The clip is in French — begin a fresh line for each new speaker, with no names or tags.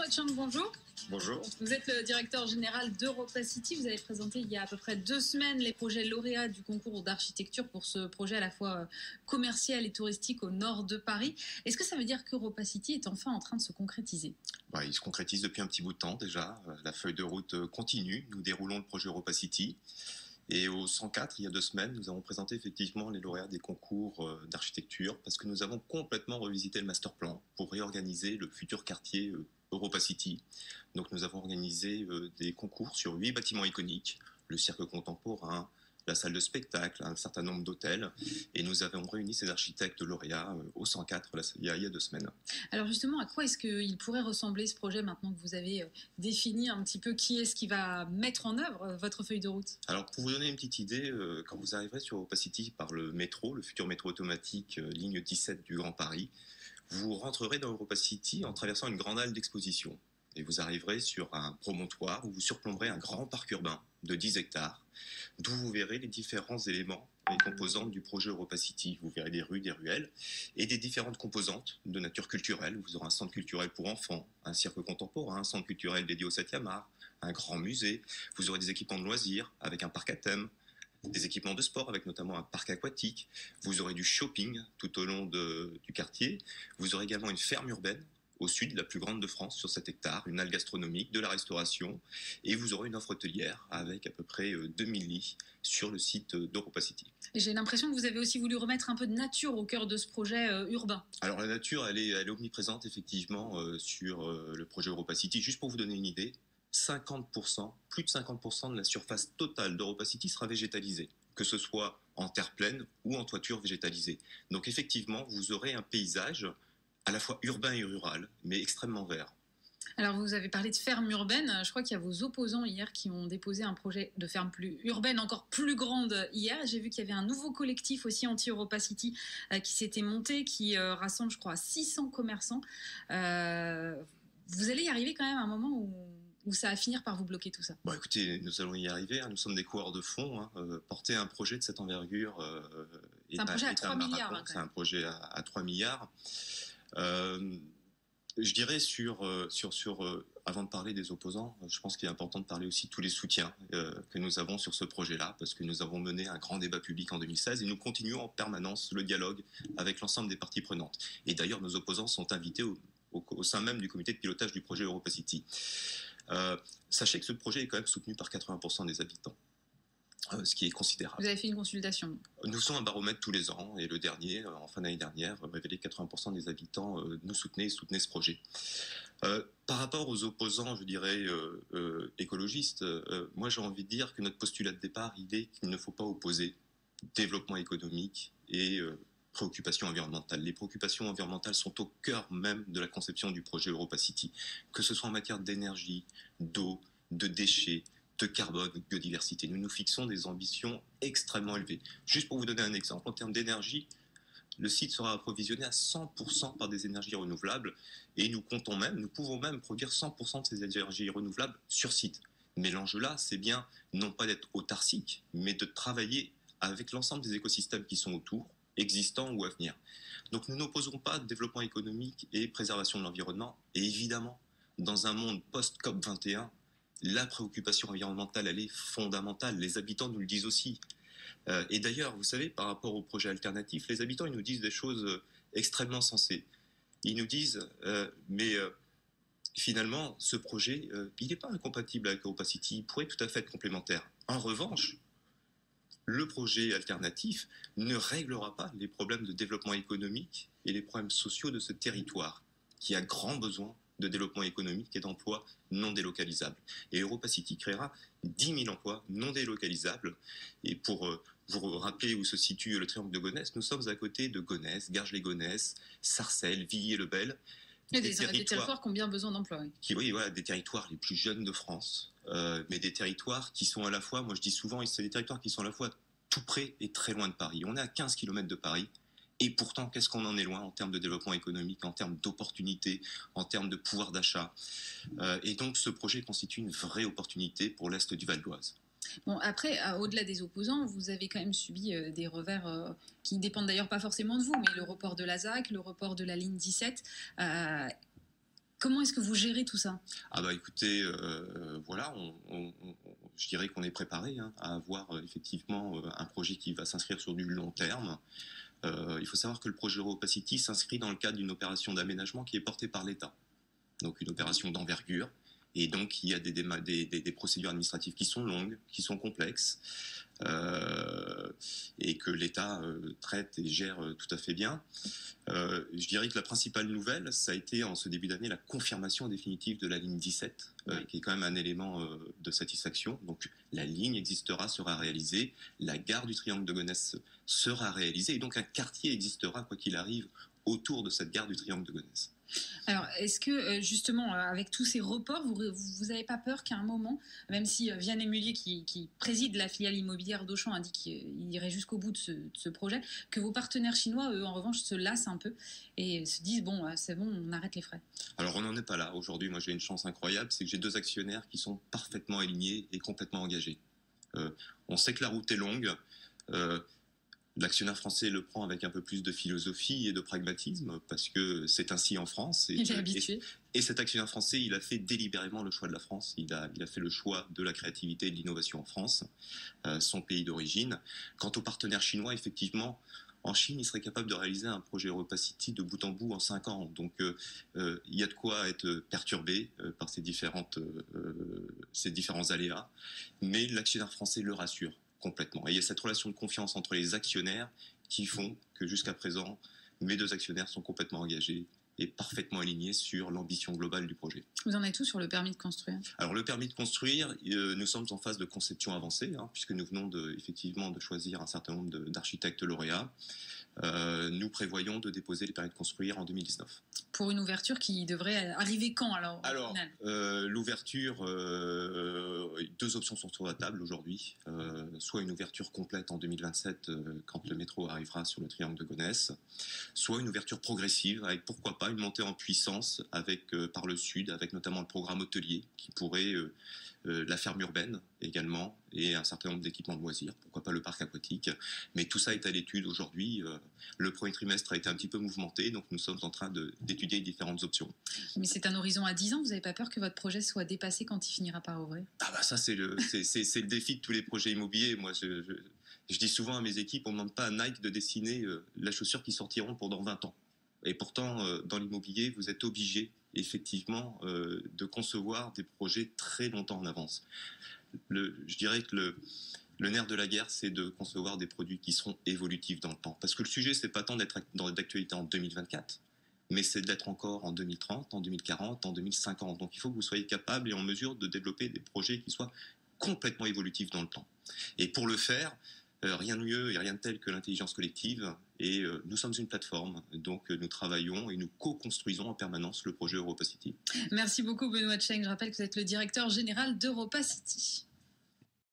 Wachang, bonjour.
Bonjour.
Vous êtes le directeur général d'EuropaCity. Vous avez présenté il y a à peu près 2 semaines les projets lauréats du concours d'architecture pour ce projet à la fois commercial et touristique au nord de Paris. Est-ce que ça veut dire qu'EuropaCity est enfin en train de se concrétiser?
Il se concrétise depuis un petit bout de temps déjà. La feuille de route continue. Nous déroulons le projet EuropaCity. Et au 104, il y a 2 semaines, nous avons présenté effectivement les lauréats des concours d'architecture parce que nous avons complètement revisité le master plan pour réorganiser le futur quartier EuropaCity. Donc nous avons organisé des concours sur 8 bâtiments iconiques, le cirque contemporain, la salle de spectacle, un certain nombre d'hôtels, et nous avons réuni ces architectes lauréats au 104 il y a 2 semaines.
Alors justement, à quoi est-ce qu'il pourrait ressembler ce projet maintenant que vous avez défini un petit peu qui est-ce qui va mettre en œuvre votre feuille de route?
Alors pour vous donner une petite idée, quand vous arriverez sur EuropaCity par le métro, le futur métro automatique ligne 17 du Grand Paris, vous rentrerez dans EuropaCity en traversant une grande halle d'exposition. Et vous arriverez sur un promontoire où vous surplomberez un grand parc urbain de 10 hectares, d'où vous verrez les différents éléments et composantes du projet EuropaCity. Vous verrez des rues, des ruelles et des différentes composantes de nature culturelle. Vous aurez un centre culturel pour enfants, un cirque contemporain, un centre culturel dédié au 7e art, un grand musée. Vous aurez des équipements de loisirs avec un parc à thème, des équipements de sport avec notamment un parc aquatique. Vous aurez du shopping tout au long du quartier. Vous aurez également une ferme urbaine au sud, la plus grande de France, sur 7 hectares, une halle gastronomique, de la restauration, et vous aurez une offre hôtelière avec à peu près 2000 lits sur le site d'EuropaCity.
Et j'ai l'impression que vous avez aussi voulu remettre un peu de nature au cœur de ce projet urbain.
Alors la nature, elle est omniprésente effectivement sur le projet EuropaCity. Juste pour vous donner une idée, 50%, plus de 50% de la surface totale d'EuropaCity sera végétalisée, que ce soit en terre pleine ou en toiture végétalisée. Donc effectivement, vous aurez un paysage à la fois urbain et rural, mais extrêmement vert.
Alors vous avez parlé de ferme urbaine, je crois qu'il y a vos opposants hier qui ont déposé un projet de ferme plus urbaine, encore plus grande hier. J'ai vu qu'il y avait un nouveau collectif aussi anti-EuropaCity qui s'était monté, qui rassemble je crois 600 commerçants. Vous allez y arriver quand même à un moment où ça va finir par vous bloquer tout ça?
Écoutez, nous allons y arriver, nous sommes des coureurs de fond. Porter un projet de cette envergure
c'est un projet à 3 milliards.
C'est un projet à 3 milliards. Je dirais avant de parler des opposants, je pense qu'il est important de parler aussi de tous les soutiens que nous avons sur ce projet-là, parce que nous avons mené un grand débat public en 2016 et nous continuons en permanence le dialogue avec l'ensemble des parties prenantes. Et d'ailleurs, nos opposants sont invités au sein même du comité de pilotage du projet EuropaCity. Sachez que ce projet est quand même soutenu par 80% des habitants. Ce qui est considérable.
Vous avez fait une consultation?
Nous faisons un baromètre tous les ans et le dernier, en fin d'année dernière, révélait que 80% des habitants nous soutenaient ce projet. Par rapport aux opposants, je dirais, écologistes, moi j'ai envie de dire que notre postulat de départ, il est qu'il ne faut pas opposer développement économique et préoccupations environnementales. Les préoccupations environnementales sont au cœur même de la conception du projet EuropaCity, que ce soit en matière d'énergie, d'eau, de déchets, de carbone, de biodiversité. Nous nous fixons des ambitions extrêmement élevées. Juste pour vous donner un exemple, en termes d'énergie, le site sera approvisionné à 100% par des énergies renouvelables et nous pouvons même produire 100% de ces énergies renouvelables sur site. Mais l'enjeu là, c'est bien non pas d'être autarcique, mais de travailler avec l'ensemble des écosystèmes qui sont autour, existants ou à venir. Donc nous n'opposons pas développement économique et préservation de l'environnement. Et évidemment, dans un monde post-COP21, la préoccupation environnementale, elle est fondamentale. Les habitants nous le disent aussi. Et d'ailleurs, vous savez, par rapport au projet alternatif, les habitants, ils nous disent des choses extrêmement sensées. Ils nous disent, finalement, ce projet, il n'est pas incompatible avec EuropaCity, il pourrait tout à fait être complémentaire. En revanche, le projet alternatif ne réglera pas les problèmes de développement économique et les problèmes sociaux de ce territoire, qui a grand besoin de développement économique et d'emplois non délocalisables. Et EuropaCity créera 10 000 emplois non délocalisables. Et pour vous rappeler où se situe le triangle de Gonesse, nous sommes à côté de Gonesse, Garges-les-Gonesse, Sarcelles, Villiers-le-Bel.
Des territoires qui ont bien besoin d'emplois.
Oui, voilà, des territoires les plus jeunes de France, mais des territoires qui sont à la fois, moi je dis souvent, c'est des territoires qui sont à la fois tout près et très loin de Paris. On est à 15 km de Paris. Et pourtant, qu'est-ce qu'on en est loin en termes de développement économique, en termes d'opportunités, en termes de pouvoir d'achat. Et donc, ce projet constitue une vraie opportunité pour l'Est du Val d'Oise.
Bon, après, au-delà des opposants, vous avez quand même subi des revers qui ne dépendent d'ailleurs pas forcément de vous, mais le report de la ZAC, le report de la ligne 17. Comment est-ce que vous gérez tout ça?
Ah bah écoutez, voilà, je dirais qu'on est préparé à avoir effectivement un projet qui va s'inscrire sur du long terme. Il faut savoir que le projet EuropaCity s'inscrit dans le cadre d'une opération d'aménagement qui est portée par l'État. Donc une opération d'envergure. Et donc il y a des procédures administratives qui sont longues, qui sont complexes, et que l'État traite et gère tout à fait bien. Je dirais que la principale nouvelle, ça a été en ce début d'année la confirmation définitive de la ligne 17, qui est quand même un élément de satisfaction. Donc la ligne existera, sera réalisée, la gare du Triangle de Gonesse sera réalisée, et donc un quartier existera, quoi qu'il arrive, autour de cette gare du Triangle de Gonesse.
Alors, est-ce que justement, avec tous ces reports, vous n'avez pas peur qu'à un moment, même si Vianney Mullier, qui préside la filiale immobilière d'Auchan, a dit qu'il irait jusqu'au bout de ce projet, que vos partenaires chinois, eux, en revanche, se lassent un peu et se disent, bon, c'est bon, on arrête les frais?
Alors, on n'en est pas là. Aujourd'hui, moi, j'ai une chance incroyable, c'est que j'ai 2 actionnaires qui sont parfaitement alignés et complètement engagés. On sait que la route est longue. L'actionnaire français le prend avec un peu plus de philosophie et de pragmatisme, parce que c'est ainsi en France.
Il est habitué.
Et cet actionnaire français, il a fait délibérément le choix de la France. Il a fait le choix de la créativité et de l'innovation en France, son pays d'origine. Quant aux partenaires chinois, effectivement, en Chine, ils seraient capables de réaliser un projet EuropaCity de bout en bout en 5 ans. Donc, il y a de quoi être perturbé par ces différents aléas. Mais l'actionnaire français le rassure complètement. Et il y a cette relation de confiance entre les actionnaires qui font que jusqu'à présent, mes 2 actionnaires sont complètement engagés et parfaitement alignés sur l'ambition globale du projet.
Vous en êtes où sur le permis de construire?
Alors le permis de construire, nous sommes en phase de conception avancée, puisque nous venons effectivement de choisir un certain nombre d'architectes lauréats. Nous prévoyons de déposer les permis de construire en 2019.
Pour une ouverture qui devrait arriver quand alors?
Alors, l'ouverture, 2 options sont sur la table aujourd'hui. Soit une ouverture complète en 2027 quand le métro arrivera sur le Triangle de Gonesse, soit une ouverture progressive avec pourquoi pas une montée en puissance par le sud, avec notamment le programme hôtelier qui pourrait, la ferme urbaine également, et un certain nombre d'équipements de loisirs, pourquoi pas le parc aquatique. Mais tout ça est à l'étude aujourd'hui. Le premier trimestre a été un petit peu mouvementé, donc nous sommes en train d'étudier différentes options.
Mais c'est un horizon à 10 ans, vous n'avez pas peur que votre projet soit dépassé quand il finira par ouvrir?
Ah bah ça, c'est le défi de tous les projets immobiliers. Moi, je dis souvent à mes équipes, on ne demande pas à Nike de dessiner la chaussure qui sortiront pendant 20 ans. Et pourtant, dans l'immobilier, vous êtes obligé, effectivement, de concevoir des projets très longtemps en avance. Je dirais que le nerf de la guerre, c'est de concevoir des produits qui seront évolutifs dans le temps. Parce que le sujet, c'est pas tant d'être d'actualité en 2024, mais c'est d'être encore en 2030, en 2040, en 2050. Donc il faut que vous soyez capable et en mesure de développer des projets qui soient complètement évolutifs dans le temps. Et pour le faire, rien de mieux et rien de tel que l'intelligence collective. Et nous sommes une plateforme, donc nous travaillons et nous co-construisons en permanence le projet EuropaCity.
Merci beaucoup Benoît Cheng. Je rappelle que vous êtes le directeur général d'EuropaCity.